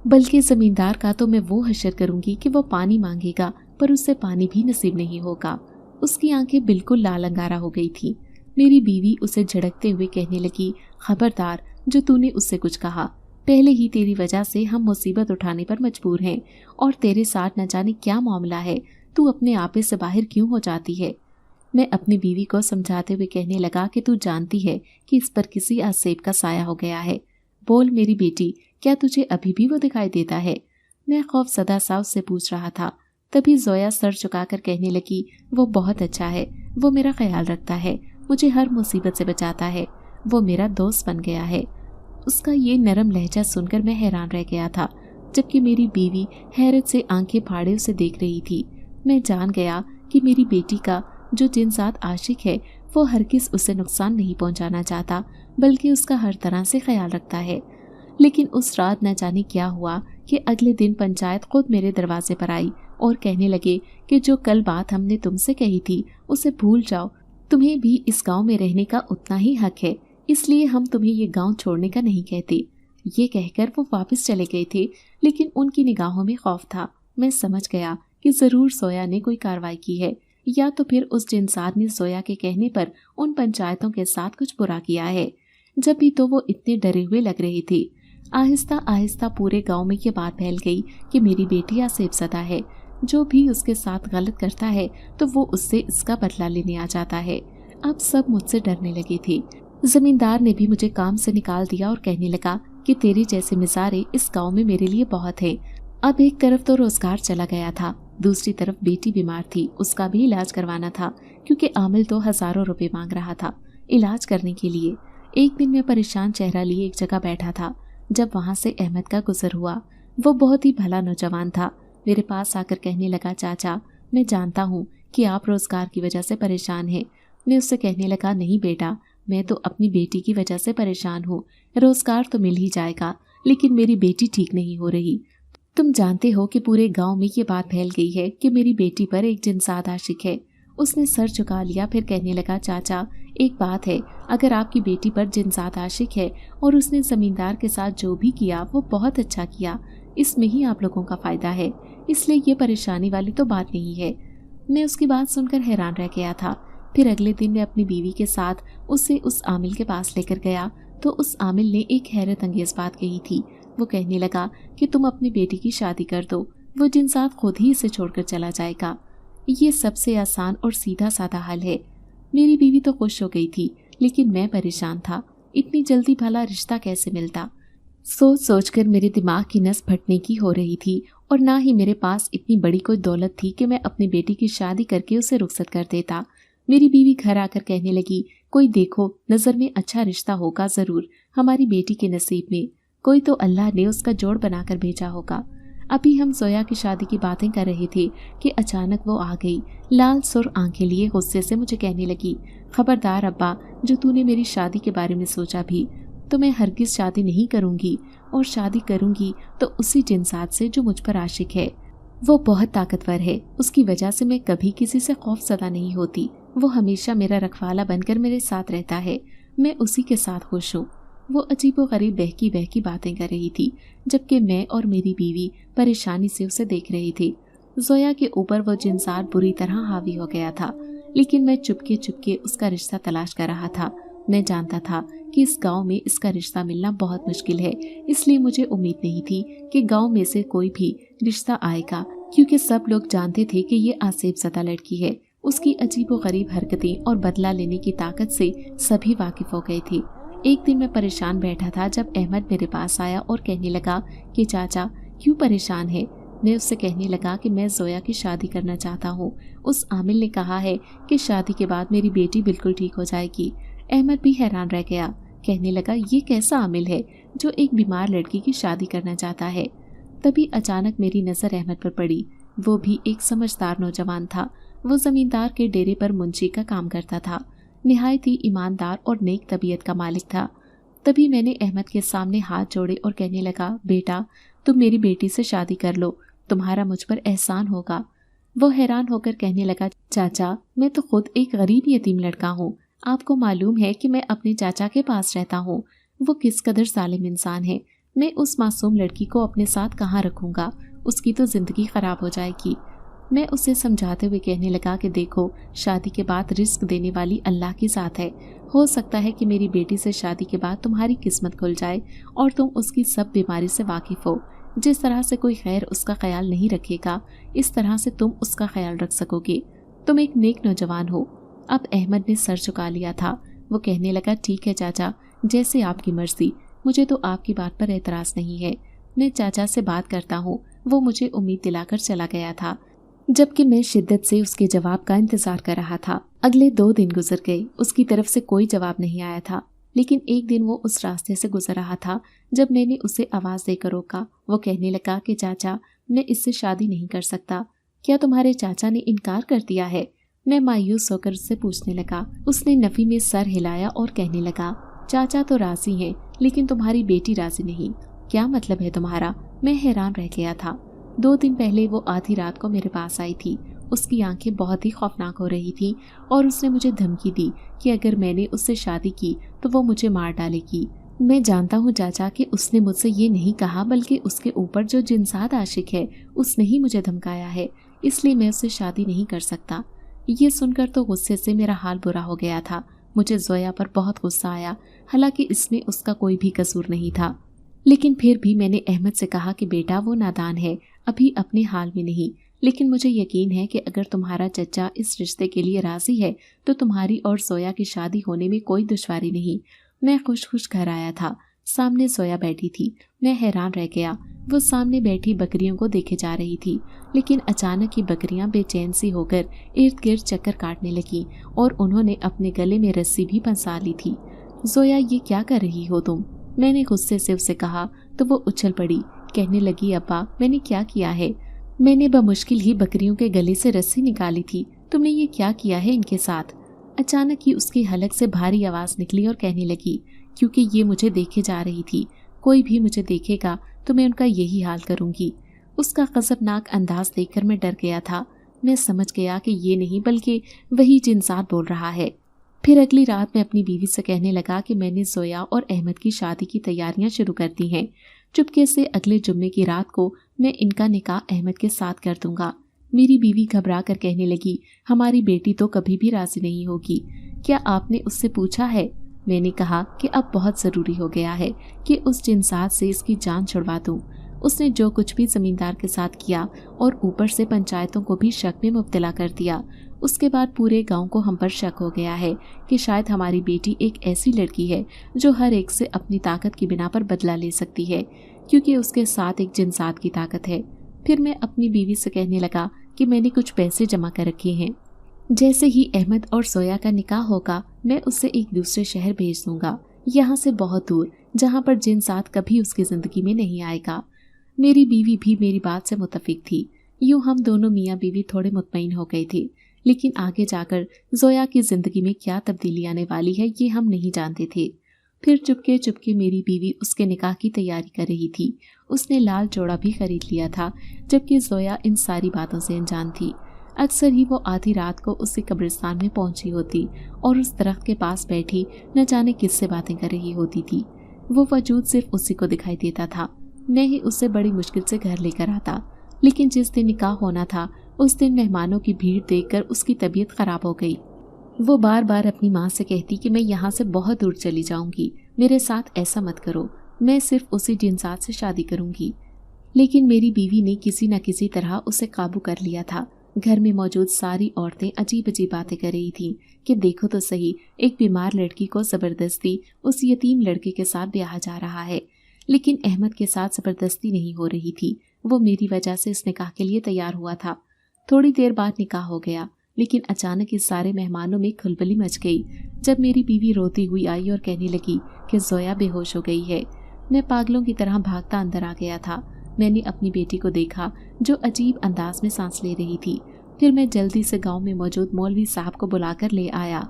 بلکہ زمیندار کا تو میں وہ حشر کروں گی کہ وہ پانی مانگے گا پر اس سے پانی بھی نصیب نہیں ہوگا۔ اس کی آنکھیں بالکل لال انگارہ ہو گئی تھی۔ میری بیوی اسے جھڑکتے ہوئے کہنے لگی خبردار جو تو نے اس سے کچھ کہا، پہلے ہی تیری وجہ سے ہم مصیبت اٹھانے پر مجبور ہیں، اور تیرے ساتھ نہ جانے کیا معاملہ ہے، تو اپنے آپے سے باہر کیوں ہو جاتی ہے؟ میں اپنی بیوی کو سمجھاتے ہوئے کہنے لگا کہ تو جانتی ہے کہ اس پر کسی آسیب کا سایہ ہو گیا ہے۔ بول میری بیٹی، کیا تجھے ابھی بھی وہ دکھائی دیتا ہے؟ میں خوف زدہ سا اس سے پوچھ رہا تھا۔ تبھی زویا سر چکا کر کہنے لگی وہ بہت اچھا ہے، وہ میرا خیال رکھتا ہے، مجھے ہر مصیبت سے بچاتا ہے، وہ میرا دوست بن گیا ہے۔ اس کا یہ نرم لہجہ سن کر میں حیران رہ گیا تھا، جبکہ میری بیوی حیرت سے آنکھیں پھاڑے اسے دیکھ رہی تھی۔ میں جان گیا کہ میری بیٹی کا جو جنسات عاشق ہے وہ ہرگز اسے نقصان نہیں پہنچانا چاہتا، بلکہ اس کا ہر طرح سے خیال رکھتا ہے۔ لیکن اس رات نہ جانے کیا ہوا کہ اگلے دن پنچایت خود میرے دروازے پر آئی اور کہنے لگے کہ جو کل بات ہم نے تم سے کہی تھی اسے بھول جاؤ، تمہیں بھی اس گاؤں میں رہنے کا اتنا ہی حق ہے، اس لیے ہم تمہیں یہ گاؤں چھوڑنے کا نہیں کہتے۔ یہ کہہ کر وہ واپس چلے گئے تھے، لیکن ان کی نگاہوں میں خوف تھا۔ میں سمجھ گیا کہ ضرور زویا نے کوئی کارروائی کی ہے، یا تو پھر اس جنسات نے زویا کے کہنے پر ان پنچایتوں کے ساتھ کچھ برا کیا ہے۔ جب بھی تو وہ اتنے ڈرے ہوئے لگ رہے تھے۔ آہستہ آہستہ پورے گاؤں میں یہ بات پھیل گئی کہ میری بیٹی آسیب زدہ ہے، جو بھی اس کے ساتھ غلط کرتا ہے تو وہ اس سے اس کا بدلہ لینے آ جاتا ہے۔ اب سب مجھ سے ڈرنے لگے تھے۔ زمیندار نے بھی مجھے کام سے نکال دیا اور کہنے لگا کہ تیرے جیسے مزارے اس گاؤں میں میرے لیے بہت ہیں۔ اب ایک طرف تو روزگار چلا گیا تھا، دوسری طرف بیٹی بیمار تھی، اس کا بھی علاج کروانا تھا، کیونکہ عامل تو ہزاروں روپے مانگ رہا تھا علاج کرنے کے لیے۔ ایک دن میں پریشان چہرہ لیے ایک جگہ بیٹھا تھا، جب وہاں سے احمد کا گزر ہوا۔ وہ بہت ہی بھلا نوجوان تھا، میرے پاس آ کر کہنے لگا چاچا میں جانتا ہوں کہ آپ روزگار کی وجہ سے پریشان ہیں۔ میں اس سے کہنے لگا نہیں بیٹا، میں تو اپنی بیٹی کی وجہ سے پریشان ہوں، روزگار تو مل ہی جائے گا، لیکن میری بیٹی ٹھیک نہیں ہو رہی۔ تم جانتے ہو کہ پورے گاؤں میں یہ بات پھیل گئی ہے کہ میری بیٹی پر ایک جنسات عاشق ہے۔ اس نے سر جھکا لیا، پھر کہنے لگا چاچا ایک بات ہے، اگر آپ کی بیٹی پر جنسات عاشق ہے اور اس نے زمیندار کے ساتھ جو بھی کیا وہ بہت اچھا کیا، اس میں ہی آپ لوگوں کا فائدہ ہے، اس لیے یہ پریشانی والی تو بات نہیں ہے۔ میں اس کی بات سن کر حیران رہ گیا تھا۔ پھر اگلے دن میں اپنی بیوی کے ساتھ اسے اس عامل کے پاس لے کر گیا تو اس عامل نے ایک حیرت انگیز بات کہی تھی۔ وہ کہنے لگا کہ تم اپنی بیٹی کی شادی کر دو، وہ جنسات خود ہی اسے چھوڑ کر چلا جائے گا، یہ سب سے آسان اور سیدھا سادہ حل ہے۔ میری بیوی تو خوش ہو گئی تھی، لیکن میں پریشان تھا، اتنی جلدی بھلا رشتہ کیسے ملتا؟ سوچ سوچ کر میرے دماغ کی نس پھٹنے کی ہو رہی تھی، اور نہ ہی میرے پاس اتنی بڑی کوئی دولت تھی کہ میں اپنی بیٹی کی شادی کر کے اسے رخصت کر دیتا۔ میری بیوی گھر آ کر کہنے لگی کوئی دیکھو نظر میں اچھا رشتہ ہوگا ضرور ہماری بیٹی کے نصیب میں، کوئی تو اللہ نے اس کا جوڑ بنا کر بھیجا ہوگا۔ ابھی ہم زویا کی شادی کی باتیں کر رہے تھے کہ اچانک وہ آ گئی، لال سر آنکھیں لیے غصے سے مجھے کہنے لگی خبردار ابا، جو تو نے میری شادی کے بارے میں سوچا بھی، तो मैं हरगिज शादी नहीं करूंगी, और शादी करूंगी तो उसी जिनसात से जो मुझ पर आशिक है। वो बहुत ताकतवर है, उसकी वजह से मैं कभी किसी से खौफज़दा नहीं होती। वो हमेशा मेरा रखवाला बनकर मेरे साथ रहता है, मैं उसी के साथ खुश हूँ। वो अजीबोगरीब बहकी बहकी बातें कर रही थी, जबकि मैं और मेरी बीवी परेशानी से उसे देख रही थी। जोया के ऊपर वो जिनसात बुरी तरह हावी हो गया था, लेकिन मैं चुपके चुपके उसका रिश्ता तलाश कर रहा था। मैं जानता था कि इस गांव में इसका रिश्ता मिलना बहुत मुश्किल है, इसलिए मुझे उम्मीद नहीं थी कि गांव में से कोई भी रिश्ता आएगा, क्योंकि सब लोग जानते थे कि ये आसेबज़दा लड़की है। उसकी अजीबोगरीब हरकतें और बदला लेने की ताकत से सभी वाकिफ हो गए थे। एक दिन मैं परेशान बैठा था जब अहमद मेरे पास आया और कहने लगा कि चाचा क्यों परेशान है। मैं उससे कहने लगा कि मैं जोया की शादी करना चाहता हूँ। उस आमिल ने कहा है कि शादी के बाद मेरी बेटी बिल्कुल ठीक हो जाएगी। अहमद भी हैरान रह गया, कहने लगा ये कैसा आमिल है जो एक बीमार लड़की की शादी करना चाहता है। तभी अचानक मेरी नज़र अहमद पर पड़ी। वो भी एक समझदार नौजवान था। वो जमींदार के डेरे पर मुंशी का काम करता था, निहायत ही ईमानदार और नेक तबीयत का मालिक था। तभी मैंने अहमद के सामने हाथ जोड़े और कहने लगा, बेटा तुम मेरी बेटी से शादी कर लो, तुम्हारा मुझ पर एहसान होगा। वो हैरान होकर कहने लगा, चाचा मैं तो खुद एक गरीब यतीम लड़का हूँ। आपको मालूम है कि मैं अपने चाचा के पास रहता हूँ। वो किस कदर जालिम इंसान है। मैं उस मासूम लड़की को अपने साथ कहाँ रखूँगा, उसकी तो ज़िंदगी ख़राब हो जाएगी। मैं उसे समझाते हुए कहने लगा कि देखो, शादी के बाद रिस्क देने वाली अल्लाह की ज़ात है। हो सकता है कि मेरी बेटी से शादी के बाद तुम्हारी किस्मत खुल जाए और तुम उसकी सब बीमारी से वाकिफ़ हो। जिस तरह से कोई खैर उसका ख्याल नहीं रखेगा, इस तरह से तुम उसका ख्याल रख सकोगे। तुम एक नेक नौजवान हो। अब अहमद ने सर झुका लिया था। वो कहने लगा, ठीक है चाचा, जैसे आपकी मर्जी, मुझे तो आपकी बात पर एतराज़ नहीं है। मैं चाचा से बात करता हूँ। वो मुझे उम्मीद दिलाकर चला गया था, जबकि मैं शिद्दत से उसके जवाब का इंतजार कर रहा था। अगले 2 दिन गुजर गए, उसकी तरफ से कोई जवाब नहीं आया था। लेकिन एक दिन वो उस रास्ते से गुजर रहा था जब मैंने उसे आवाज़ देकर रोका। वो कहने लगा कि चाचा मैं इससे शादी नहीं कर सकता। क्या तुम्हारे चाचा ने इनकार कर दिया है? मैं मायूस होकर उससे पूछने लगा। उसने नफी में सर हिलाया और कहने लगा, चाचा तो राजी हैं, लेकिन तुम्हारी बेटी राजी नहीं। क्या मतलब है तुम्हारा? मैं हैरान रह गया था। 2 दिन पहले वो आधी रात को मेरे पास आई थी। उसकी आंखें बहुत ही खौफनाक हो रही थी और उसने मुझे धमकी दी कि अगर मैंने उससे शादी की तो वो मुझे मार डालेगी। मैं जानता हूँ चाचा कि उसने मुझसे ये नहीं कहा, बल्कि उसके ऊपर जो जिनसात आशिक है उसने ही मुझे धमकाया है, इसलिए मैं उससे शादी नहीं कर सकता। ये सुनकर तो गुस्से से मेरा हाल बुरा हो गया था। मुझे जोया पर बहुत गुस्सा आया, हालांकि इसमें उसका कोई भी कसूर नहीं था। लेकिन फिर भी मैंने अहमद से कहा कि बेटा वो नादान है, अभी अपने हाल में नहीं, लेकिन मुझे यकीन है कि अगर तुम्हारा चचा इस रिश्ते के लिए राजी है तो तुम्हारी और जोया की शादी होने में कोई दुश्वारी नहीं। मैं खुश खुश घर आया था। सामने जोया बैठी थी। मैं हैरान रह गया। वो सामने बैठी बकरियों को देखे जा रही थी, लेकिन अचानक ही बकरियां बेचैन सी होकर इर्द गिर्द चक्कर काटने लगी और उन्होंने अपने गले में रस्सी भी फंसा ली थी। जोया ये क्या कर रही हो तुम? मैंने गुस्से से उसे कहा तो वो उछल पड़ी, कहने लगी, अब्बा मैंने क्या किया है? मैंने बमुश्किल ही बकरियों के गले से रस्सी निकाली थी। तुमने ये क्या किया है इनके साथ? अचानक ही उसकी हलक से भारी आवाज़ निकली और कहने लगी, क्योंकि ये मुझे देखे जा रही थी। कोई भी मुझे देखेगा तो मैं उनका यही हाल करूंगी। उसका गज़बनाक अंदाज देखकर मैं डर गया था। मैं समझ गया कि ये नहीं बल्कि वही जिनसात बोल रहा है। फिर अगली रात मैं अपनी बीवी से कहने लगा कि मैंने जोया और अहमद की शादी की तैयारियां शुरू कर दी हैं। चुपके से अगले जुम्मे की रात को मैं इनका निकाह अहमद के साथ कर दूंगा। मेरी बीवी घबरा कर कहने लगी, हमारी बेटी तो कभी भी राजी नहीं होगी। क्या आपने उससे पूछा है? मैंने कहा कि अब बहुत ज़रूरी हो गया है कि उस जिनसात से इसकी जान छुड़वा दूं। उसने जो कुछ भी ज़मींदार के साथ किया और ऊपर से पंचायतों को भी शक में मुब्तला कर दिया, उसके बाद पूरे गांव को हम पर शक हो गया है कि शायद हमारी बेटी एक ऐसी लड़की है जो हर एक से अपनी ताकत की बिना पर बदला ले सकती है, क्योंकि उसके साथ एक जिनसात की ताकत है। फिर मैं अपनी बीवी से कहने लगा कि मैंने कुछ पैसे जमा कर रखे हैं। जैसे ही अहमद और जोया का निकाह होगा मैं उससे एक दूसरे शहर भेज दूंगा, यहाँ से बहुत दूर, जहाँ पर जिनसात कभी उसकी ज़िंदगी में नहीं आएगा। मेरी बीवी भी मेरी बात से मुतफिक थी। यूँ हम दोनों मियाँ बीवी थोड़े मुतमईन हो गए थे, लेकिन आगे जाकर जोया की ज़िंदगी में क्या तब्दीली आने वाली है ये हम नहीं जानते थे। फिर चुपके चुपके मेरी बीवी उसके निकाह की तैयारी कर रही थी। उसने लाल जोड़ा भी खरीद लिया था, जबकि जोया इन सारी बातों से अनजान थी। अक्सर ही वो आधी रात को उसी कब्रिस्तान में पहुंची होती और उस दरख्त के पास बैठी न जाने किससे बातें कर रही होती थी। वो वजूद सिर्फ उसी को दिखाई देता था। मैं ही उसे बड़ी मुश्किल से घर लेकर आता, लेकिन जिस दिन निकाह होना था उस दिन मेहमानों की भीड़ देखकर उसकी तबीयत खराब हो गई। वो बार बार अपनी माँ से कहती कि मैं यहाँ से बहुत दूर चली जाऊंगी, मेरे साथ ऐसा मत करो, मैं सिर्फ उसी जिनसात से शादी करूंगी। लेकिन मेरी बीवी ने किसी न किसी तरह उसे काबू कर लिया था। घर में मौजूद सारी औरतें अजीब अजीब बातें कर रही थीं कि देखो तो सही, एक बीमार लड़की को जबरदस्ती उस यतीम लड़के के साथ ब्याहा जा रहा है। लेकिन अहमद के साथ जबरदस्ती नहीं हो रही थी, वो मेरी वजह से इस निकाह के लिए तैयार हुआ था। थोड़ी देर बाद निकाह हो गया, लेकिन अचानक इस सारे मेहमानों में खलबली मच गई जब मेरी बीवी रोती हुई आई और कहने लगी कि जोया बेहोश हो गई है। मैं पागलों की तरह भागता अंदर आ गया था। मैंने अपनी बेटी को देखा जो अजीब अंदाज में सांस ले रही थी। फिर मैं जल्दी से गांव में मौजूद मौलवी साहब को बुलाकर ले आया।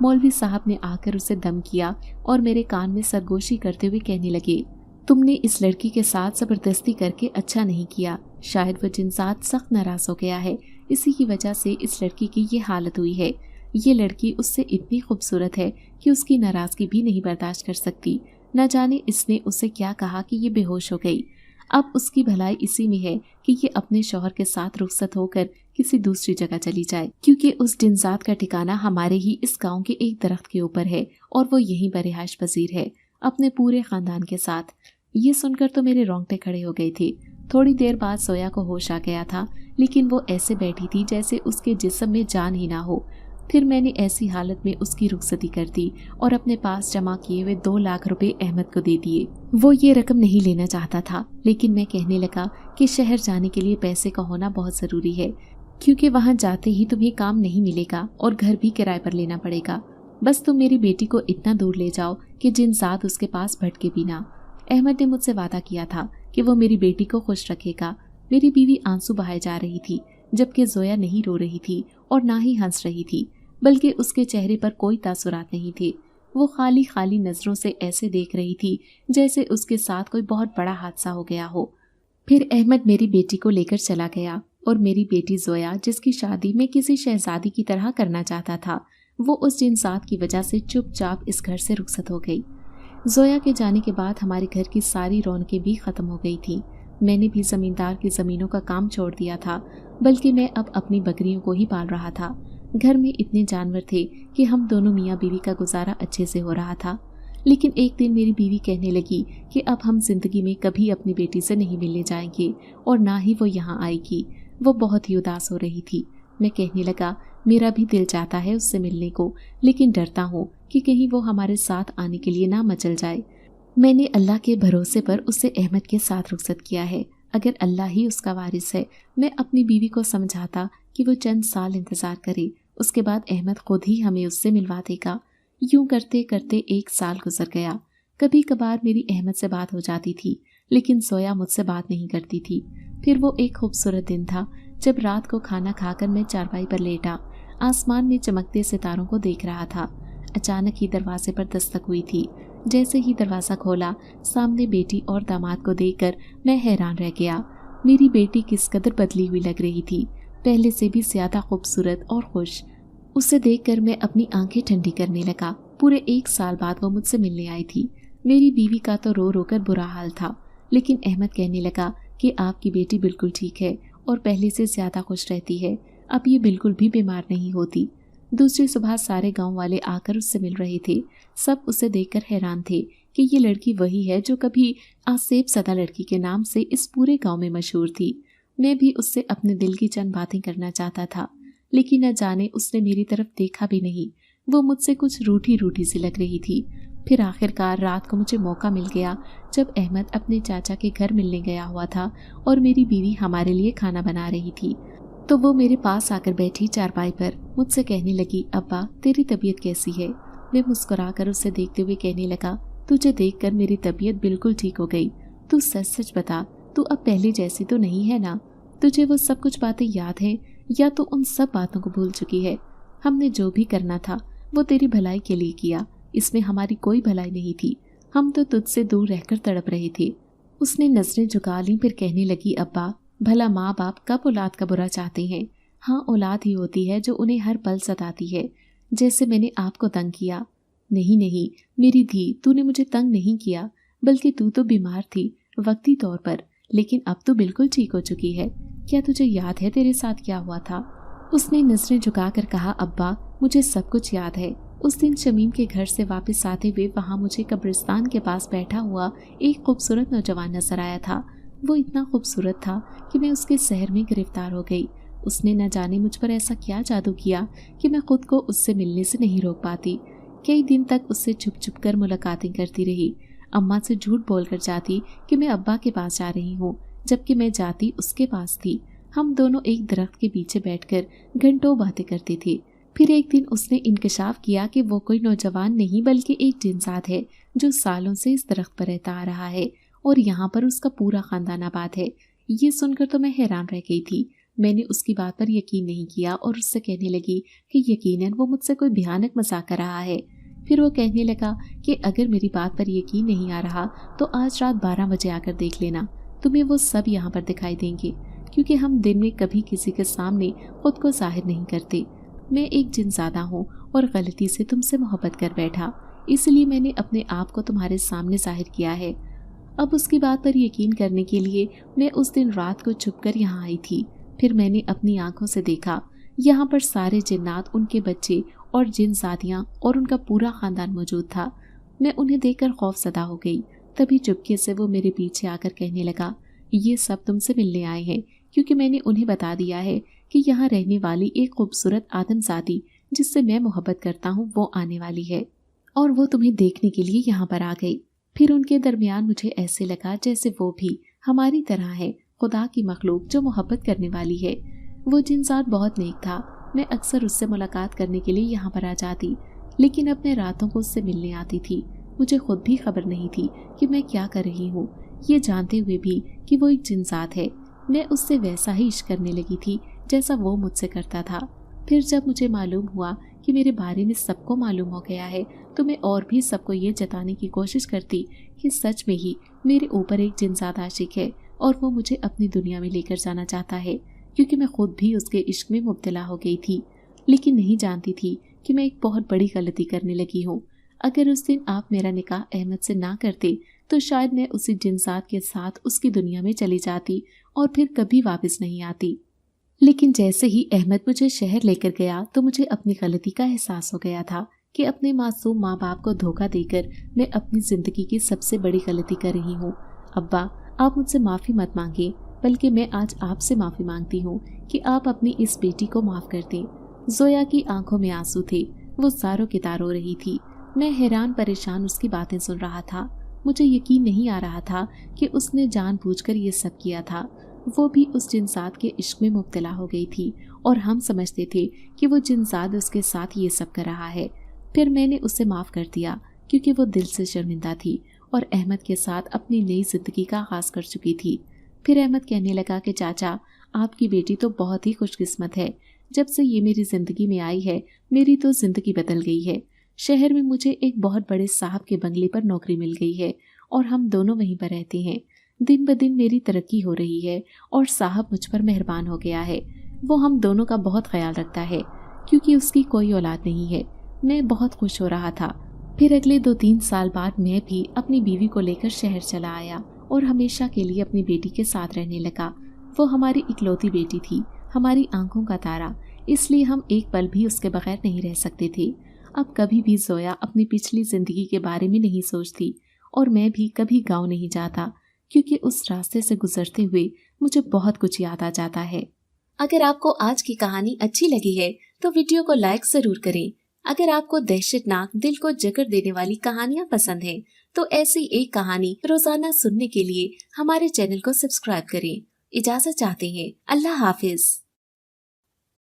मौलवी साहब ने आकर उसे दम किया और मेरे कान में सरगोशी करते हुए कहने लगे, तुमने इस लड़की के साथ जबरदस्ती करके अच्छा नहीं किया। शायद वो जिनसात सख्त नाराज हो गया है, इसी की वजह से इस लड़की की ये हालत हुई है। ये लड़की उससे इतनी खूबसूरत है कि उसकी नाराजगी भी नहीं बर्दाश्त कर सकती। न जाने इसने उसे क्या कहा कि ये बेहोश हो गई। अब उसकी भलाई इसी में है कि ये अपने शौहर के साथ रुखसत होकर किसी दूसरी जगह चली जाए, क्योंकि उस जिनसात का ठिकाना हमारे ही इस गांव के एक दरख्त के ऊपर है और वो यहीं पर रिहाइश पजीर है अपने पूरे खानदान के साथ। ये सुनकर तो मेरे रोंगटे खड़े हो गए थे। थोड़ी देर बाद जोया को होश आ गया था, लेकिन वो ऐसे बैठी थी जैसे उसके जिस्म में जान ही ना हो। फिर मैंने ऐसी हालत में उसकी रुखसती कर दी और अपने पास जमा किए हुए 2 लाख रुपए अहमद को दे दिए। वो ये रकम नहीं लेना चाहता था, लेकिन मैं कहने लगा कि शहर जाने के लिए पैसे का होना बहुत ज़रूरी है, क्योंकि वहाँ जाते ही तुम्हें काम नहीं मिलेगा और घर भी किराए पर लेना पड़ेगा। बस तुम मेरी बेटी को इतना दूर ले जाओ कि जिनसात उसके पास भटके भी ना। अहमद ने मुझसे वादा किया था कि वो मेरी बेटी को खुश रखेगा। मेरी बीवी आंसू बहाए जा रही थी, जबकि जोया नहीं रो रही थी और ना ही हंस रही थी, बल्कि उसके चेहरे पर कोई तासुरात नहीं थे। वो खाली खाली नजरों से ऐसे देख रही थी जैसे उसके साथ कोई बहुत बड़ा हादसा हो गया हो। फिर अहमद मेरी बेटी को लेकर चला गया और मेरी बेटी जोया, जिसकी शादी मैं किसी शहजादी की तरह करना चाहता था, वो उस जिनसात की वजह से चुपचाप इस घर से रुखसत हो गई। जोया के जाने के बाद हमारे घर की सारी रौनकें भी ख़त्म हो गई थी। मैंने भी ज़मींदार की ज़मीनों का काम छोड़ दिया था, बल्कि मैं अब अपनी बकरियों को ही पाल रहा था। घर में इतने जानवर थे कि हम दोनों मियाँ बीवी का गुजारा अच्छे से हो रहा था। लेकिन एक दिन मेरी बीवी कहने लगी कि अब हम जिंदगी में कभी अपनी बेटी से नहीं मिलने जाएंगे और ना ही वो यहाँ आएगी। वो बहुत ही उदास हो रही थी। मैं कहने लगा, मेरा भी दिल चाहता है उससे मिलने को, लेकिन डरता हूँ कि कहीं वो हमारे साथ आने के लिए ना मचल जाए। मैंने अल्लाह के भरोसे पर उसे अहमद के साथ रुखसत किया है। अगर अल्लाह ही उसका वारिस है, मैं अपनी बीवी को समझाता कि वो चंद साल इंतज़ार करे, उसके बाद अहमद खुद ही हमें उससे मिलवा देगा। यूं करते करते 1 साल गुजर गया। कभी कभार मेरी अहमद से बात हो जाती थी, लेकिन जोया मुझसे बात नहीं करती थी। फिर वो एक खूबसूरत दिन था जब रात को खाना खाकर मैं चारपाई पर लेटा आसमान में चमकते सितारों को देख रहा था। अचानक ही दरवाजे पर दस्तक हुई थी। जैसे ही दरवाज़ा खोला, सामने बेटी और दामाद को देखकर मैं हैरान रह गया। मेरी बेटी किस कदर बदली हुई लग रही थी, पहले से भी ज़्यादा खूबसूरत और खुश। उसे देखकर मैं अपनी आंखें ठंडी करने लगा। पूरे 1 साल बाद वो मुझसे मिलने आई थी। मेरी बीवी का तो रो रो कर बुरा हाल था, लेकिन अहमद कहने लगा कि आपकी बेटी बिल्कुल ठीक है और पहले से ज़्यादा खुश रहती है। अब ये बिल्कुल भी बीमार नहीं होती। दूसरी सुबह सारे गांव वाले आकर उससे मिल रहे थे। सब उसे देखकर हैरान थे कि ये लड़की वही है जो कभी आसेब सदा लड़की के नाम से इस पूरे गांव में मशहूर थी। मैं भी उससे अपने दिल की चंद बातें करना चाहता था, लेकिन न जाने उसने मेरी तरफ देखा भी नहीं। वो मुझसे कुछ रूठी रूठी सी लग रही थी। फिर आखिरकार रात को मुझे मौका मिल गया जब अहमद अपने चाचा के घर मिलने गया हुआ था और मेरी बीवी हमारे लिए खाना बना रही थी। तो वो मेरे पास आकर बैठी चारपाई पर, मुझसे कहने लगी, अब्बा तेरी तबीयत कैसी है? मैं मुस्कुराकर उसे देखते हुए कहने लगा, तुझे देखकर मेरी तबीयत बिल्कुल ठीक हो गई। तू सच सच बता, तू अब पहले जैसी तो नहीं है ना? तुझे वो सब कुछ बातें याद हैं या तो उन सब बातों को भूल चुकी है? हमने जो भी करना था वो तेरी भलाई के लिए किया, इसमें हमारी कोई भलाई नहीं थी, हम तो तुझसे दूर रहकर तड़प रहे थे। उसने नजरें झुका ली, फिर कहने लगी, अब्बा भला माँ बाप कब औलाद का बुरा चाहते हैं? हाँ, औलाद ही होती है जो उन्हें हर पल सताती है, जैसे मैंने आपको तंग किया। नहीं नहीं मेरी धी, तूने मुझे तंग नहीं किया, बल्कि तू तो बीमार थी वक्ती तौर पर, लेकिन अब तो बिल्कुल ठीक हो चुकी है। क्या तुझे याद है तेरे साथ क्या हुआ था? उसने नजरें झुकाकर कहा, अब्बा मुझे सब कुछ याद है। उस दिन शमीम के घर से वापस आते हुए वहाँ मुझे कब्रिस्तान के पास बैठा हुआ एक खूबसूरत नौजवान नजर आया था। वो इतना खूबसूरत था कि मैं उसके सहर में गिरफ्तार हो गई। उसने न जाने मुझ पर ऐसा क्या जादू किया कि मैं खुद को उससे मिलने से नहीं रोक पाती। कई दिन तक उससे छुप छुप कर मुलाकातें करती रही। अम्मा से झूठ बोलकर जाती कि मैं अब्बा के पास जा रही हूँ, जबकि मैं जाती उसके पास थी। हम दोनों एक दरख्त के पीछे बैठकर घंटों बातें करते थे। फिर एक दिन उसने इंकशाफ किया कि वो कोई नौजवान नहीं बल्कि एक जिनसात है जो सालों से इस दरख्त पर रहता आ रहा है और यहाँ पर उसका पूरा खानदान आबाद है। ये सुनकर तो मैं हैरान रह गई थी। मैंने उसकी बात पर यकीन नहीं किया और उससे कहने लगी कि यकीनन वो मुझसे कोई भयानक मजाक कर रहा है। फिर वो कहने लगा कि अगर मेरी बात पर यकीन नहीं आ रहा तो आज रात 12 बजे आकर देख लेना, तुम्हें वो सब यहाँ पर दिखाई देंगे, क्योंकि हम दिन में कभी किसी के सामने खुद को जाहिर नहीं करते। मैं एक जिनज़ादा हूँ और गलती से तुमसे मोहब्बत कर बैठा, इसलिए मैंने अपने आप को तुम्हारे सामने जाहिर किया है। अब उसकी बात पर यकीन करने के लिए मैं उस दिन रात को छुपकर यहाँ आई थी। फिर मैंने अपनी आंखों से देखा, यहाँ पर सारे जिन्नात, उनके बच्चे और जिनज़ादियाँ और उनका पूरा खानदान मौजूद था। मैं उन्हें देखकर खौफज़दा हो गई। तभी चुपके से वो मेरे पीछे आकर कहने लगा, ये सब तुमसे मिलने आए हैं, क्योंकि मैंने उन्हें बता दिया है कि यहाँ रहने वाली एक खूबसूरत आदमजादी जिससे मैं मोहब्बत करता हूँ वो आने वाली है और वो तुम्हें देखने के लिए यहाँ पर आ गई। फिर उनके दरमियान मुझे ऐसे लगा जैसे वो भी हमारी तरह है, खुदा की मखलूक जो मोहब्बत करने वाली है। वो जिनसात बहुत नेक था। मैं अक्सर उससे मुलाकात करने के लिए यहाँ पर आ जाती, लेकिन अपने रातों को उससे मिलने आती थी। मुझे खुद भी खबर नहीं थी कि मैं क्या कर रही हूँ, ये जानते हुए भी कि वो एक जिनसात है। मैं उससे वैसा ही इश्क करने लगी थी जैसा वो मुझसे करता था। फिर जब मुझे मालूम हुआ कि मेरे बारे में सबको मालूम हो गया है, तो मैं और भी सबको ये जताने की कोशिश करती कि सच में ही मेरे ऊपर एक जिनसात आशिक है और वो मुझे अपनी दुनिया में लेकर जाना चाहता है, क्योंकि मैं खुद भी उसके इश्क में मुब्तला हो गई थी, लेकिन नहीं जानती थी कि मैं एक बहुत बड़ी गलती करने लगी हूँ। अगर उस दिन आप मेरा निकाह अहमद से ना करते तो शायद मैं उसी जिनसात के साथ उसकी दुनिया में चली जाती और फिर कभी वापस नहीं आती। लेकिन जैसे ही अहमद मुझे शहर लेकर गया तो मुझे अपनी गलती का एहसास हो गया था कि अपने मासूम माँ बाप को धोखा देकर मैं अपनी जिंदगी की सबसे बड़ी गलती कर रही हूँ। अब्बा, आप मुझसे माफ़ी मत मांगे, बल्कि मैं आज आपसे माफ़ी मांगती हूँ कि आप अपनी इस बेटी को माफ़ कर दें। जोया की आंखों में आंसू थे, वो ज़ारों की तार रो रही थी। मैं हैरान परेशान उसकी बातें सुन रहा था। मुझे यकीन नहीं आ रहा था कि उसने जानबूझकर ये सब किया था। वो भी उस जिनसात के इश्क में मुब्तला हो गई थी और हम समझते थे कि वो जिनसात उसके साथ ये सब कर रहा है। फिर मैंने उसे माफ़ कर दिया क्योंकि वो दिल से शर्मिंदा थी और अहमद के साथ अपनी नई ज़िंदगी का आगाज़ कर चुकी थी। फिर अहमद कहने लगा कि चाचा, आपकी बेटी तो बहुत ही खुशकिस्मत है। जब से ये मेरी ज़िंदगी में आई है, मेरी तो ज़िंदगी बदल गई है। शहर में मुझे एक बहुत बड़े साहब के बंगले पर नौकरी मिल गई है और हम दोनों वहीं पर रहते हैं। दिन ब दिन मेरी तरक्की हो रही है और साहब मुझ पर मेहरबान हो गया है। वो हम दोनों का बहुत ख्याल रखता है क्योंकि उसकी कोई औलाद नहीं है। मैं बहुत खुश हो रहा था। फिर अगले 2-3 साल बाद मैं भी अपनी बीवी को लेकर शहर चला आया और हमेशा के लिए अपनी बेटी के साथ रहने लगा। वो हमारी इकलौती बेटी थी, हमारी आंखों का तारा, इसलिए हम एक पल भी उसके बगैर नहीं रह सकते थे। अब कभी भी जोया अपनी पिछली जिंदगी के बारे में नहीं सोचती और मैं भी कभी गाँव नहीं जाता, क्योंकि उस रास्ते से गुजरते हुए मुझे बहुत कुछ याद आ जाता है। अगर आपको आज की कहानी अच्छी लगी है तो वीडियो को लाइक जरूर करें। अगर आपको दहशतनाक, दिल को जकड़ देने वाली कहानियाँ पसंद हैं, तो ऐसी एक कहानी रोजाना सुनने के लिए हमारे चैनल को सब्सक्राइब करें। इजाजत चाहते हैं। अल्लाह हाफिज।